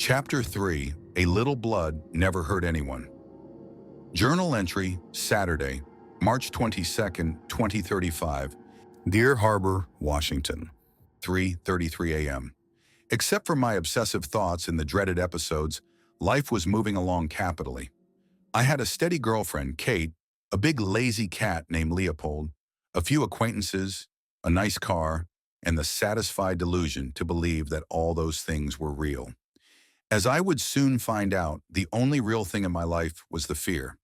Chapter 3, A Little Blood Never Hurt Anyone. Journal entry, Saturday, March 22nd, 2035. Deer Harbor, Washington, 3:33 a.m. Except for my obsessive thoughts and the dreaded episodes, life was moving along capitally. I had a steady girlfriend, Kate, a big lazy cat named Leopold, a few acquaintances, a nice car, and the satisfied delusion to believe that all those things were real. As I would soon find out, the only real thing in my life was the fear.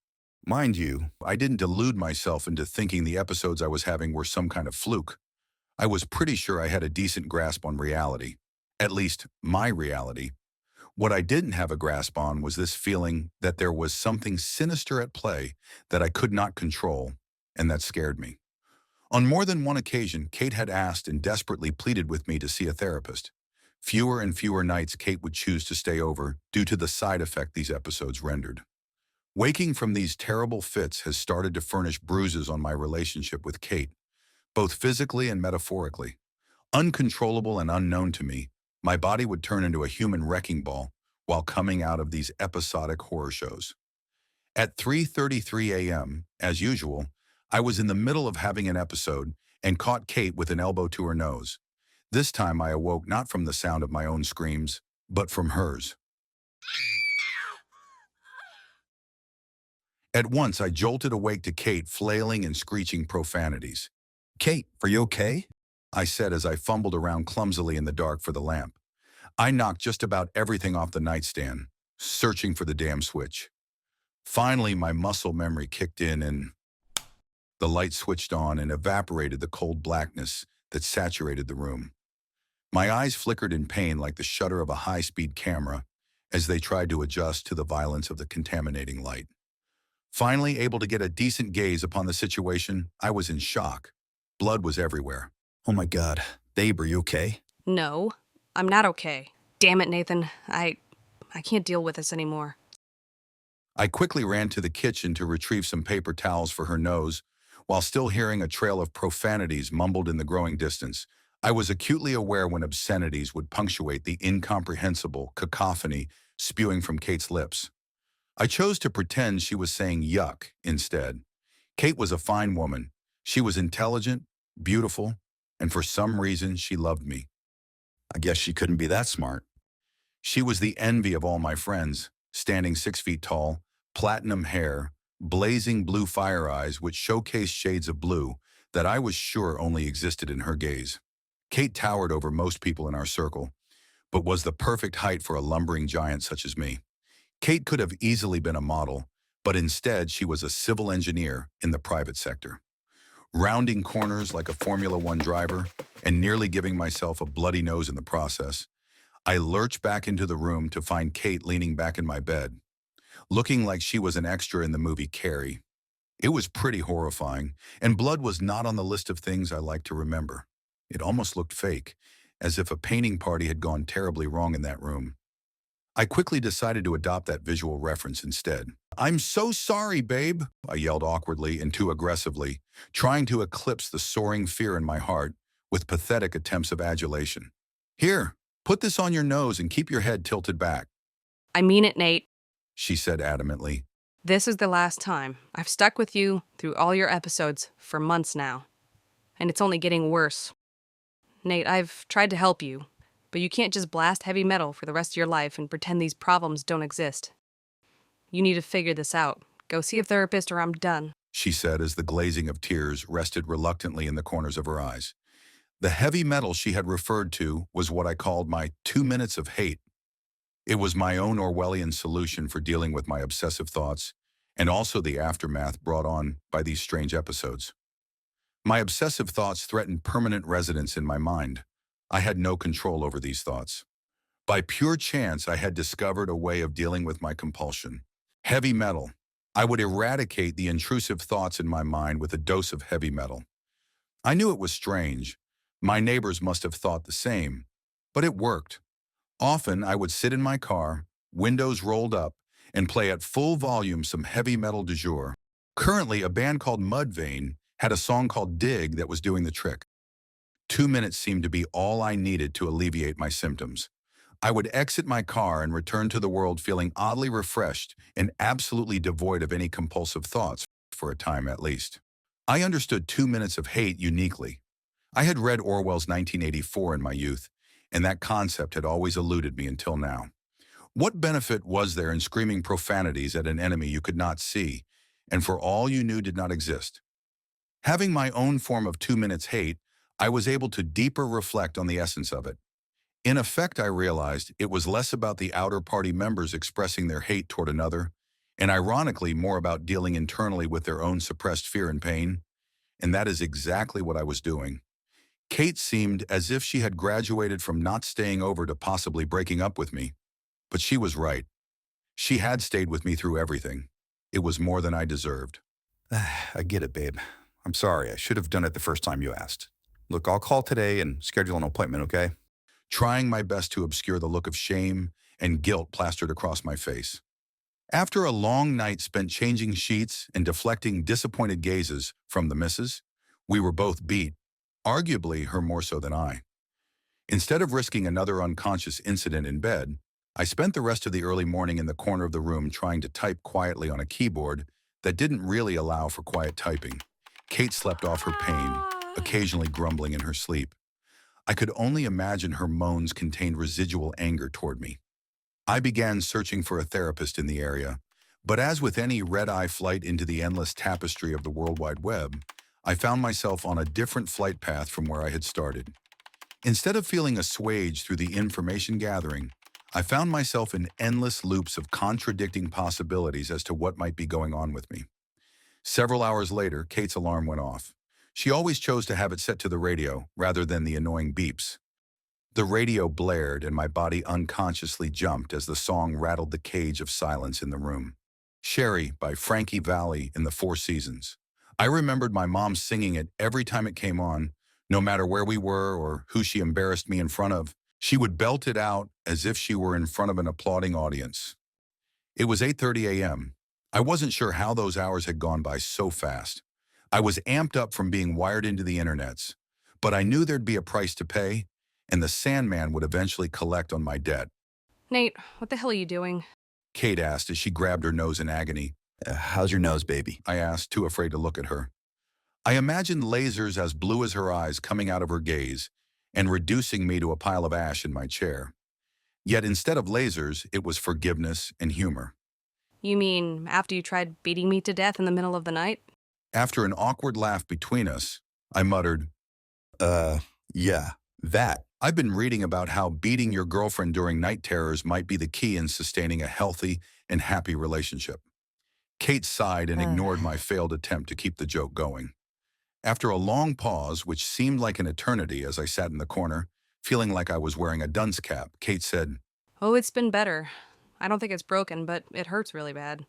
Mind you, I didn't delude myself into thinking the episodes I was having were some kind of fluke. I was pretty sure I had a decent grasp on reality. At least, my reality. What I didn't have a grasp on was this feeling that there was something sinister at play that I could not control, and that scared me. On more than one occasion, Kate had asked and desperately pleaded with me to see a therapist. Fewer and fewer nights Kate would choose to stay over due to the side effect these episodes rendered. Waking from these terrible fits has started to furnish bruises on my relationship with Kate, both physically and metaphorically. Uncontrollable and unknown to me, my body would turn into a human wrecking ball while coming out of these episodic horror shows. At 3:33 a.m., as usual, I was in the middle of having an episode and caught Kate with an elbow to her nose. This time I awoke not from the sound of my own screams, but from hers. At once I jolted awake to Kate flailing and screeching profanities. "Kate, are you okay?" I said as I fumbled around clumsily in the dark for the lamp. I knocked just about everything off the nightstand, searching for the damn switch. Finally, my muscle memory kicked in and the light switched on and evaporated the cold blackness that saturated the room. My eyes flickered in pain like the shutter of a high-speed camera as they tried to adjust to the violence of the contaminating light. Finally able to get a decent gaze upon the situation, I was in shock. Blood was everywhere. Oh my God. Babe, are you okay? No, I'm not okay. Damn it, Nathan. I can't deal with this anymore. I quickly ran to the kitchen to retrieve some paper towels for her nose, while still hearing a trail of profanities mumbled in the growing distance. I was acutely aware when obscenities would punctuate the incomprehensible cacophony spewing from Kate's lips. I chose to pretend she was saying yuck instead. Kate was a fine woman. She was intelligent, beautiful, and for some reason she loved me. I guess she couldn't be that smart. She was the envy of all my friends, standing 6 feet tall, platinum hair, blazing blue fire eyes which showcased shades of blue that I was sure only existed in her gaze. Kate towered over most people in our circle, but was the perfect height for a lumbering giant such as me. Kate could have easily been a model, but instead she was a civil engineer in the private sector. Rounding corners like a Formula One driver and nearly giving myself a bloody nose in the process, I lurched back into the room to find Kate leaning back in my bed, looking like she was an extra in the movie Carrie. It was pretty horrifying, and blood was not on the list of things I like to remember. It almost looked fake, as if a painting party had gone terribly wrong in that room. I quickly decided to adopt that visual reference instead. "I'm so sorry, babe," I yelled awkwardly and too aggressively, trying to eclipse the soaring fear in my heart with pathetic attempts of adulation. "Here, put this on your nose and keep your head tilted back," I mean it, Nate. she said adamantly. This is the last time. I've stuck with you through all your episodes for months now. And it's only getting worse. Nate, I've tried to help you, but you can't just blast heavy metal for the rest of your life and pretend these problems don't exist. You need to figure this out. Go see a therapist or I'm done. She said as the glazing of tears rested reluctantly in the corners of her eyes. The heavy metal she had referred to was what I called my 2 minutes of hate. It was my own Orwellian solution for dealing with my obsessive thoughts and also the aftermath brought on by these strange episodes. My obsessive thoughts threatened permanent residence in my mind. I had no control over these thoughts. By pure chance, I had discovered a way of dealing with my compulsion. Heavy metal. I would eradicate the intrusive thoughts in my mind with a dose of heavy metal. I knew it was strange. My neighbors must have thought the same, but it worked. Often, I would sit in my car, windows rolled up, and play at full volume some heavy metal du jour. Currently, a band called Mudvayne had a song called Dig that was doing the trick. 2 minutes seemed to be all I needed to alleviate my symptoms. I would exit my car and return to the world feeling oddly refreshed and absolutely devoid of any compulsive thoughts, for a time at least. I understood 2 minutes of hate uniquely. I had read Orwell's 1984 in my youth, and that concept had always eluded me until now. What benefit was there in screaming profanities at an enemy you could not see, and for all you knew did not exist? Having my own form of 2 minutes hate, I was able to deeper reflect on the essence of it. In effect, I realized it was less about the outer party members expressing their hate toward another, and ironically more about dealing internally with their own suppressed fear and pain, and that is exactly what I was doing. Kate seemed as if she had graduated from not staying over to possibly breaking up with me, but she was right. She had stayed with me through everything. It was more than I deserved. I get it, babe. I'm sorry. I should have done it the first time you asked. Look, I'll call today and schedule an appointment, okay? Trying my best to obscure the look of shame and guilt plastered across my face. After a long night spent changing sheets and deflecting disappointed gazes from the missus, we were both beat, arguably her more so than I. Instead of risking another unconscious incident in bed, I spent the rest of the early morning in the corner of the room trying to type quietly on a keyboard that didn't really allow for quiet typing. Kate slept off her pain, occasionally grumbling in her sleep. I could only imagine her moans contained residual anger toward me. I began searching for a therapist in the area, but as with any red-eye flight into the endless tapestry of the World Wide Web, I found myself on a different flight path from where I had started. Instead of feeling assuaged through the information gathering, I found myself in endless loops of contradicting possibilities as to what might be going on with me. Several hours later, Kate's alarm went off. She always chose to have it set to the radio rather than the annoying beeps. The radio blared and my body unconsciously jumped as the song rattled the cage of silence in the room. Sherry by Frankie Valli in the Four Seasons. I remembered my mom singing it every time it came on, no matter where we were or who she embarrassed me in front of. She would belt it out as if she were in front of an applauding audience. It was 8:30 a.m. I wasn't sure how those hours had gone by so fast. I was amped up from being wired into the internets, but I knew there'd be a price to pay, and the Sandman would eventually collect on my debt. Nate, what the hell are you doing? Kate asked as she grabbed her nose in agony. How's your nose, baby? I asked, too afraid to look at her. I imagined lasers as blue as her eyes coming out of her gaze and reducing me to a pile of ash in my chair. Yet instead of lasers, it was forgiveness and humor. You mean after you tried beating me to death in the middle of the night? After an awkward laugh between us, I muttered, Yeah, that. I've been reading about how beating your girlfriend during night terrors might be the key in sustaining a healthy and happy relationship. Kate sighed and ignored my failed attempt to keep the joke going. After a long pause, which seemed like an eternity as I sat in the corner, feeling like I was wearing a dunce cap, Kate said, Oh, it's been better. I don't think it's broken, but it hurts really bad.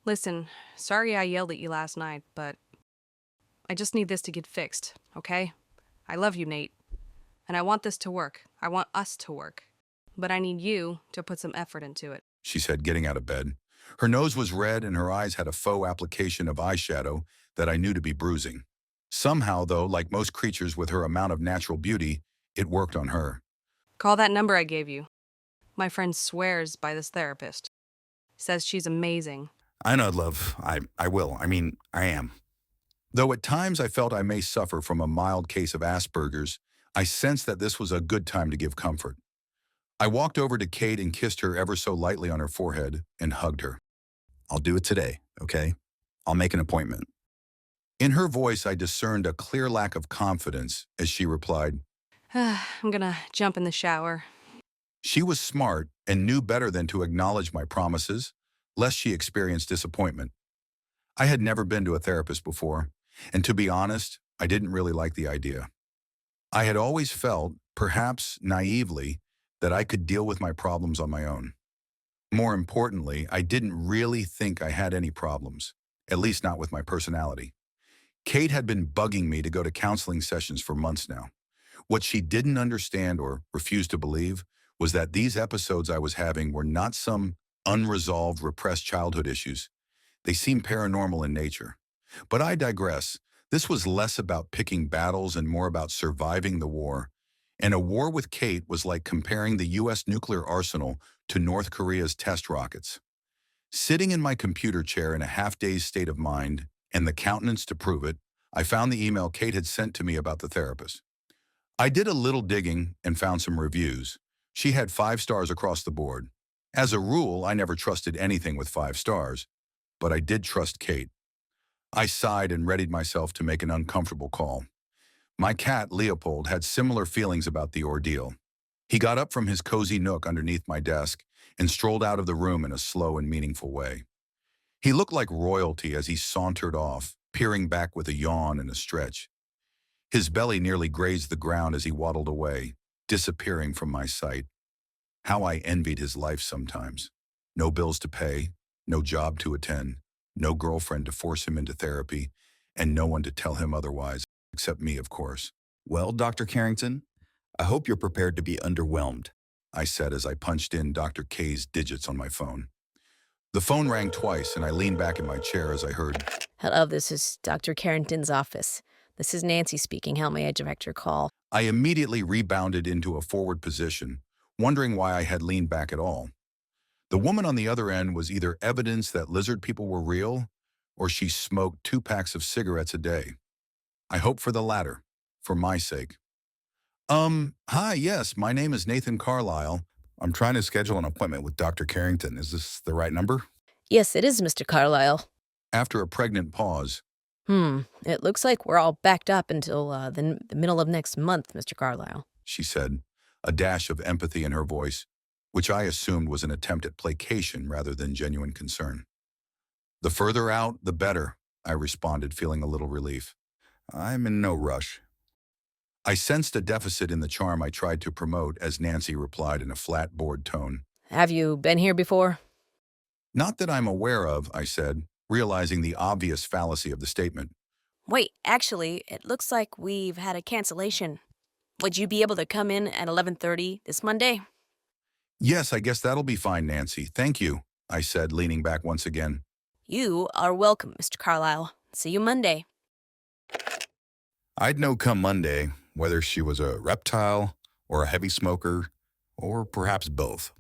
Listen, sorry I yelled at you last night, but I just need this to get fixed, okay? I love you, Nate. And I want this to work. I want us to work. But I need you to put some effort into it. she said, getting out of bed. Her nose was red and her eyes had a faux application of eyeshadow that I knew to be bruising. Somehow, though, like most creatures with her amount of natural beauty, it worked on her. Call that number I gave you. My friend swears by this therapist. Says she's amazing. I know, love. I will. I am. Though at times I felt I may suffer from a mild case of Asperger's, I sensed that this was a good time to give comfort. I walked over to Kate and kissed her ever so lightly on her forehead and hugged her. I'll do it today, okay? I'll make an appointment. In her voice, I discerned a clear lack of confidence as she replied. I'm gonna jump in the shower. She was smart and knew better than to acknowledge my promises, lest she experience disappointment. I had never been to a therapist before, and to be honest, I didn't really like the idea. I had always felt, perhaps naively, that I could deal with my problems on my own. More importantly, I didn't really think I had any problems, at least not with my personality. Kate had been bugging me to go to counseling sessions for months now. What she didn't understand or refused to believe was that these episodes I was having were not some unresolved, repressed childhood issues. They seemed paranormal in nature. But I digress. This was less about picking battles and more about surviving the war And a war with Kate was like comparing the U.S. nuclear arsenal to North Korea's test rockets. Sitting in my computer chair in a half-dazed state of mind, and the countenance to prove it, I found the email Kate had sent to me about the therapist. I did a little digging and found some reviews. She had 5 stars across the board. As a rule, I never trusted anything with 5 stars, but I did trust Kate. I sighed and readied myself to make an uncomfortable call. My cat, Leopold, had similar feelings about the ordeal. He got up from his cozy nook underneath my desk and strolled out of the room in a slow and meaningful way. He looked like royalty as he sauntered off, peering back with a yawn and a stretch. His belly nearly grazed the ground as he waddled away, disappearing from my sight. How I envied his life sometimes. No bills to pay, no job to attend, no girlfriend to force him into therapy, and no one to tell him otherwise, except me, of course. Well, Dr. Carrington, I hope you're prepared to be underwhelmed. I said as I punched in Dr. K's digits on my phone. The phone rang twice, and I leaned back in my chair as I heard, Hello, this is Dr. Carrington's office. This is Nancy speaking. How may I direct your call? I immediately rebounded into a forward position, wondering why I had leaned back at all. The woman on the other end was either evidence that lizard people were real, or she smoked 2 packs of cigarettes a day. I hope for the latter, for my sake. Hi, yes, my name is Nathan Carlisle. I'm trying to schedule an appointment with Dr. Carrington. Is this the right number? Yes, it is, Mr. Carlisle. After a pregnant pause, It looks like we're all backed up until the middle of next month, Mr. Carlisle. she said, a dash of empathy in her voice, which I assumed was an attempt at placation rather than genuine concern. The further out, the better, I responded, feeling a little relief. I'm in no rush. I sensed a deficit in the charm I tried to promote as Nancy replied in a flat, bored tone. Have you been here before? Not that I'm aware of, I said, realizing the obvious fallacy of the statement. Wait, actually, it looks like we've had a cancellation. Would you be able to come in at 11:30 this Monday? Yes, I guess that'll be fine, Nancy. Thank you, I said, leaning back once again. You are welcome, Mr. Carlisle. See you Monday. I'd know come Monday whether she was a reptile or a heavy smoker, or perhaps both.